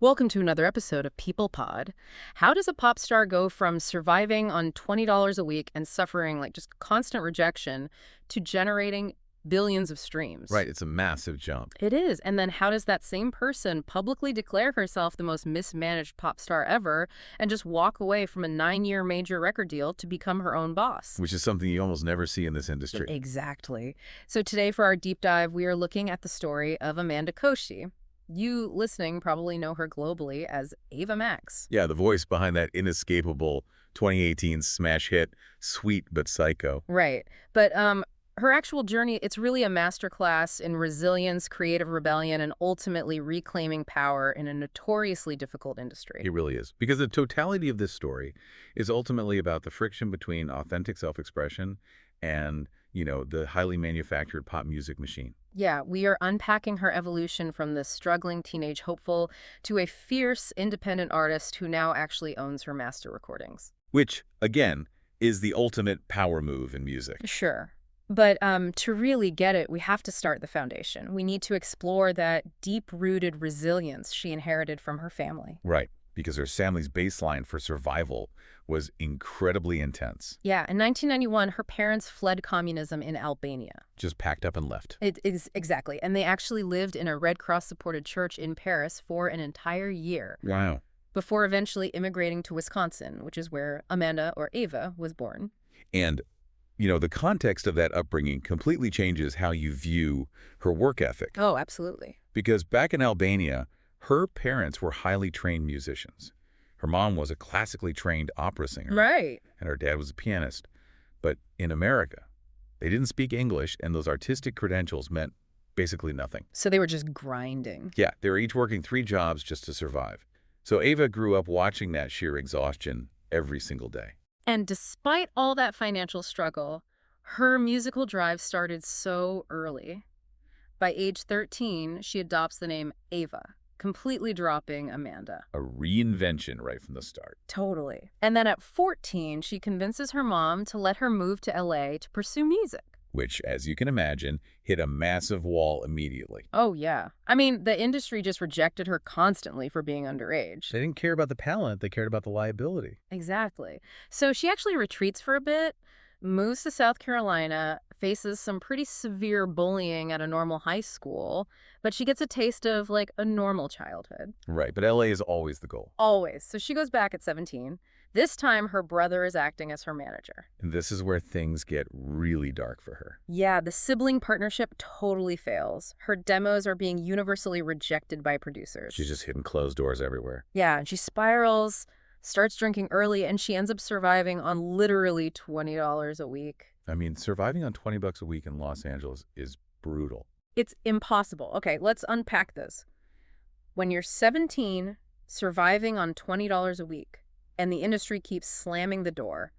Welcome to another episode of People Pod. How does a pop star go from surviving on $20 a week and suffering just constant rejection to generating billions of streams? Right, it's a massive jump. It is. And then how does that same person publicly declare herself the most mismanaged pop star ever and just walk away from a 9-year major record deal to become her own boss? Which is something you almost never see in this industry. Exactly. So today for our deep dive, we are looking at the story of Amanda Koci. You listening probably know her globally as Ava Max. Yeah, the voice behind that inescapable 2018 smash hit, Sweet But Psycho. Right. But her actual journey, it's really a masterclass in resilience, creative rebellion, and ultimately reclaiming power in a notoriously difficult industry. It really is. Because the totality of this story is ultimately about the friction between authentic self-expression and, the highly manufactured pop music machine. Yeah, we are unpacking her evolution from this struggling teenage hopeful to a fierce, independent artist who now actually owns her master recordings. Which, again, is the ultimate power move in music. Sure. But to really get it, we have to start the foundation. We need to explore that deep-rooted resilience she inherited from her family. Right, because her family's baseline for survival was incredibly intense. Yeah, in 1991, her parents fled communism in Albania. Just packed up and left. It is exactly. And they actually lived in a Red Cross-supported church in Paris for an entire year. Wow. Before eventually immigrating to Wisconsin, which is where Amanda, or Ava, was born. And the context of that upbringing completely changes how you view her work ethic. Oh, absolutely. Because back in Albania, her parents were highly trained musicians. Her mom was a classically trained opera singer. Right. And her dad was a pianist. But in America, they didn't speak English, and those artistic credentials meant basically nothing. So they were just grinding. Yeah, they were each working 3 jobs just to survive. So Ava grew up watching that sheer exhaustion every single day. And despite all that financial struggle, her musical drive started so early. By age 13, she adopts the name Ava, completely dropping Amanda. A reinvention right from the start. Totally. And then at 14, she convinces her mom to let her move to LA to pursue music. Which, as you can imagine, hit a massive wall immediately. Oh, yeah. I mean, the industry just rejected her constantly for being underage. They didn't care about the talent, they cared about the liability. Exactly. So she actually retreats for a bit, moves to South Carolina, faces some pretty severe bullying at a normal high school, but she gets a taste of, a normal childhood. Right, but LA is always the goal. Always. So she goes back at 17. This time, her brother is acting as her manager. And this is where things get really dark for her. Yeah, the sibling partnership totally fails. Her demos are being universally rejected by producers. She's just hitting closed doors everywhere. Yeah, and she spirals, starts drinking early, and she ends up surviving on literally $20 a week. I mean, surviving on $20 a week in Los Angeles is brutal. It's impossible. Okay, let's unpack this. When you're 17, surviving on $20 a week, and the industry keeps slamming the door,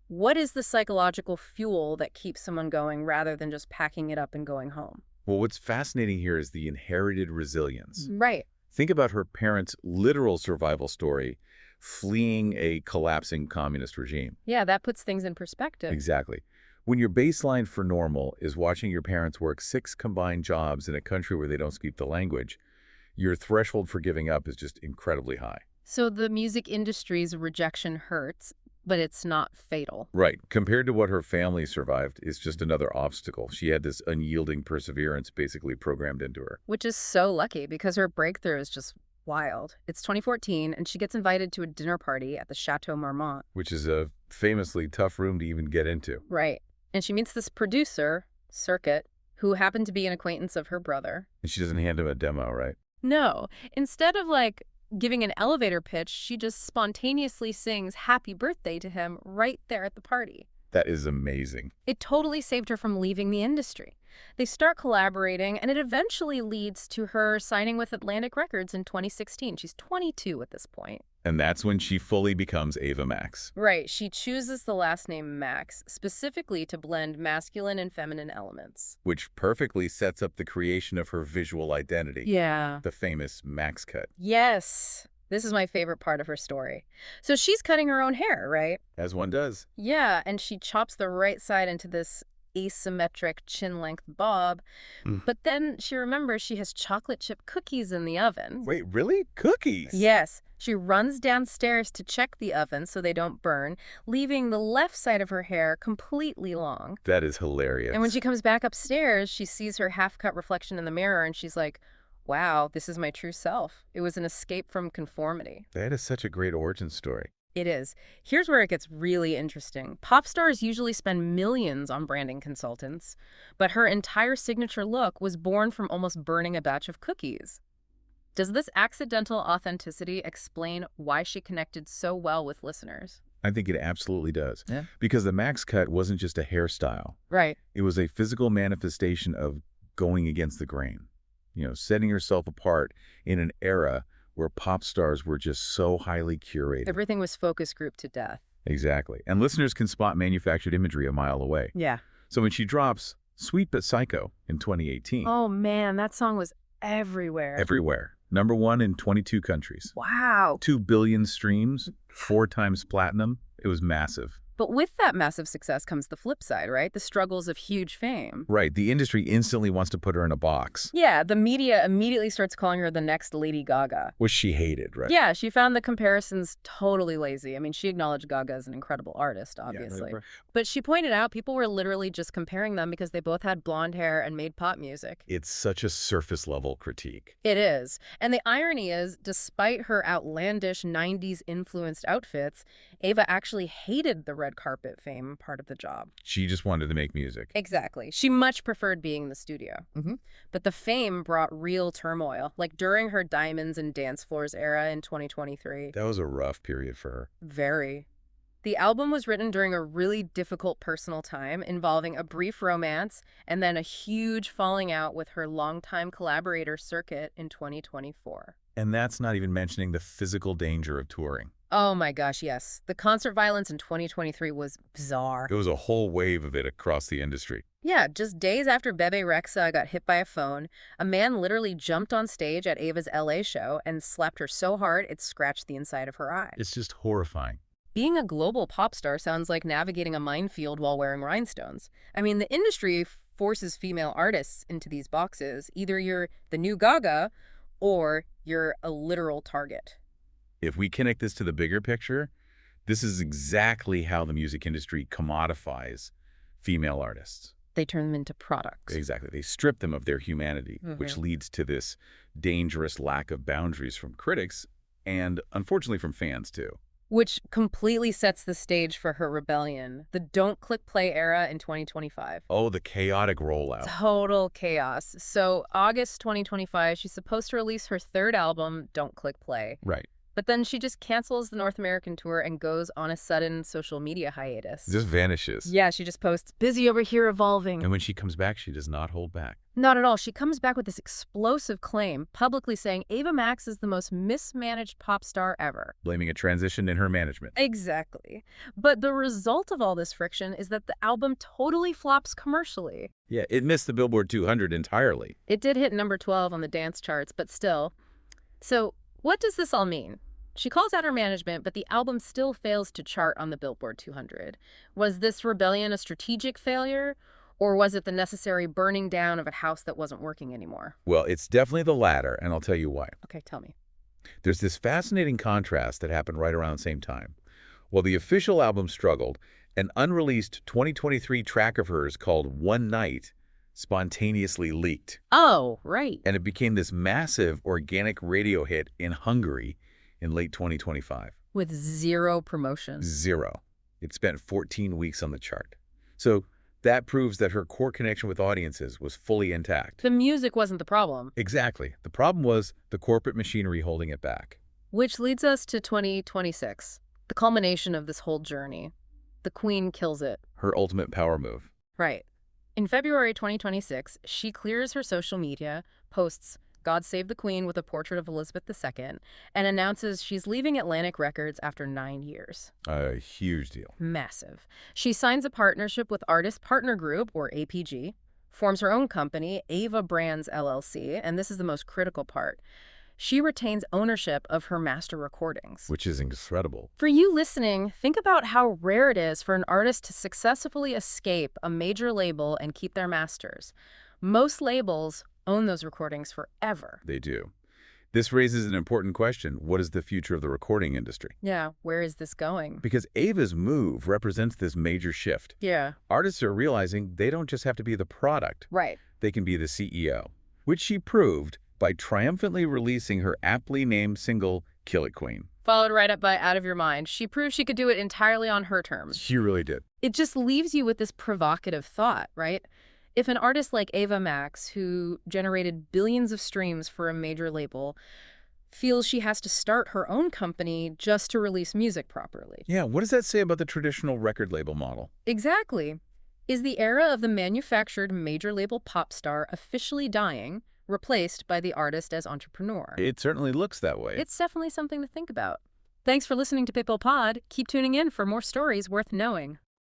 what is the psychological fuel that keeps someone going rather than just packing it up and going home? Well, what's fascinating here is the inherited resilience. Right. Think about her parents' literal survival story, fleeing a collapsing communist regime. Yeah, that puts things in perspective. Exactly. When your baseline for normal is watching your parents work 6 combined jobs in a country where they don't speak the language, your threshold for giving up is just incredibly high. So the music industry's rejection hurts, but it's not fatal. Right. Compared to what her family survived, it's just another obstacle. She had this unyielding perseverance basically programmed into her. Which is so lucky because her breakthrough is just wild. It's 2014, and she gets invited to a dinner party at the Chateau Marmont. Which is a famously tough room to even get into. Right. And she meets this producer, Circuit, who happened to be an acquaintance of her brother. And she doesn't hand him a demo, right? No. Instead of, giving an elevator pitch, she just spontaneously sings happy birthday to him right there at the party. That is amazing. It totally saved her from leaving the industry. They start collaborating, and it eventually leads to her signing with Atlantic Records in 2016. She's 22 at this point. And that's when she fully becomes Ava Max. Right. She chooses the last name Max, specifically to blend masculine and feminine elements. Which perfectly sets up the creation of her visual identity. Yeah. The famous Max cut. Yes. This is my favorite part of her story. So she's cutting her own hair, right? As one does. Yeah, and she chops the right side into this asymmetric chin-length bob. Mm. But then she remembers she has chocolate chip cookies in the oven. Wait, really? Cookies? Yes. She runs downstairs to check the oven so they don't burn, leaving the left side of her hair completely long. That is hilarious. And when she comes back upstairs, she sees her half-cut reflection in the mirror, and she's like, wow, this is my true self. It was an escape from conformity. That is such a great origin story. It is. Here's where it gets really interesting. Pop stars usually spend millions on branding consultants, but her entire signature look was born from almost burning a batch of cookies. Does this accidental authenticity explain why she connected so well with listeners? I think it absolutely does. Yeah. Because the Max cut wasn't just a hairstyle. Right. It was a physical manifestation of going against the grain. Setting herself apart in an era where pop stars were just so highly curated. Everything was focus grouped to death. Exactly. And listeners can spot manufactured imagery a mile away. Yeah. So when she drops Sweet But Psycho in 2018. Oh, man, that song was everywhere. Everywhere. #1 in 22 countries. Wow. 2 billion streams, 4 times platinum. It was massive. But with that massive success comes the flip side, right? The struggles of huge fame. Right. The industry instantly wants to put her in a box. Yeah, the media immediately starts calling her the next Lady Gaga. Which she hated, right? Yeah, she found the comparisons totally lazy. I mean, she acknowledged Gaga as an incredible artist, obviously. Yeah, right. But she pointed out people were literally just comparing them because they both had blonde hair and made pop music. It's such a surface-level critique. It is. And the irony is, despite her outlandish 90s-influenced outfits, Ava actually hated the red carpet fame part of the job. She just wanted to make music. Exactly. She much preferred being in the studio. But the fame brought real turmoil, like during her Diamonds and Dance Floors era in 2023. That was a rough period for her. Very. The album was written during a really difficult personal time involving a brief romance and then a huge falling out with her longtime collaborator Circuit in 2024. And that's not even mentioning the physical danger of touring. Oh my gosh, yes. The concert violence in 2023 was bizarre. It was a whole wave of it across the industry. Yeah, just days after Bebe Rexha got hit by a phone, a man literally jumped on stage at Ava's LA show and slapped her so hard it scratched the inside of her eye. It's just horrifying. Being a global pop star sounds like navigating a minefield while wearing rhinestones. I mean, the industry forces female artists into these boxes. Either you're the new Gaga or you're a literal target. If we connect this to the bigger picture, this is exactly how the music industry commodifies female artists. They turn them into products. Exactly. They strip them of their humanity, which leads to this dangerous lack of boundaries from critics and, unfortunately, from fans, too. Which completely sets the stage for her rebellion, the Don't Click Play era in 2025. Oh, the chaotic rollout. Total chaos. So August 2025, she's supposed to release her third album, Don't Click Play. Right. But then she just cancels the North American tour and goes on a sudden social media hiatus. Just vanishes. Yeah, she just posts, busy over here evolving. And when she comes back, she does not hold back. Not at all. She comes back with this explosive claim, publicly saying Ava Max is the most mismanaged pop star ever. Blaming a transition in her management. Exactly. But the result of all this friction is that the album totally flops commercially. Yeah, it missed the Billboard 200 entirely. It did hit number 12 on the dance charts, but still. So what does this all mean? She calls out her management, but the album still fails to chart on the Billboard 200. Was this rebellion a strategic failure, or was it the necessary burning down of a house that wasn't working anymore? Well, it's definitely the latter, and I'll tell you why. Okay, tell me. There's this fascinating contrast that happened right around the same time. While the official album struggled, an unreleased 2023 track of hers called One Night spontaneously leaked. Oh, right. And it became this massive organic radio hit in Hungary in late 2025. With zero promotion. Zero. It spent 14 weeks on the chart. So that proves that her core connection with audiences was fully intact. The music wasn't the problem. Exactly. The problem was the corporate machinery holding it back. Which leads us to 2026, the culmination of this whole journey. The Queen kills it. Her ultimate power move. Right. In February 2026, she clears her social media, posts God Save the Queen with a portrait of Elizabeth II, and announces she's leaving Atlantic Records after 9 years. A huge deal. Massive. She signs a partnership with Artist Partner Group, or APG, forms her own company, Ava Brands LLC, and this is the most critical part. she retains ownership of her master recordings. Which is incredible. For you listening, think about how rare it is for an artist to successfully escape a major label and keep their masters. Most labels own those recordings forever. They do. This raises an important question. What is the future of the recording industry? Yeah, where is this going? Because Ava's move represents this major shift. Yeah. Artists are realizing they don't just have to be the product. Right. They can be the CEO, which she proved by triumphantly releasing her aptly named single, Kill It Queen. Followed right up by Out of Your Mind. She proved she could do it entirely on her terms. She really did. It just leaves you with this provocative thought, right? If an artist like Ava Max, who generated billions of streams for a major label, feels she has to start her own company just to release music properly. Yeah, what does that say about the traditional record label model? Exactly. Is the era of the manufactured major label pop star officially dying, replaced by the artist as entrepreneur? It certainly looks that way. It's definitely something to think about. Thanks for listening to Pitbull Pod. Keep tuning in for more stories worth knowing.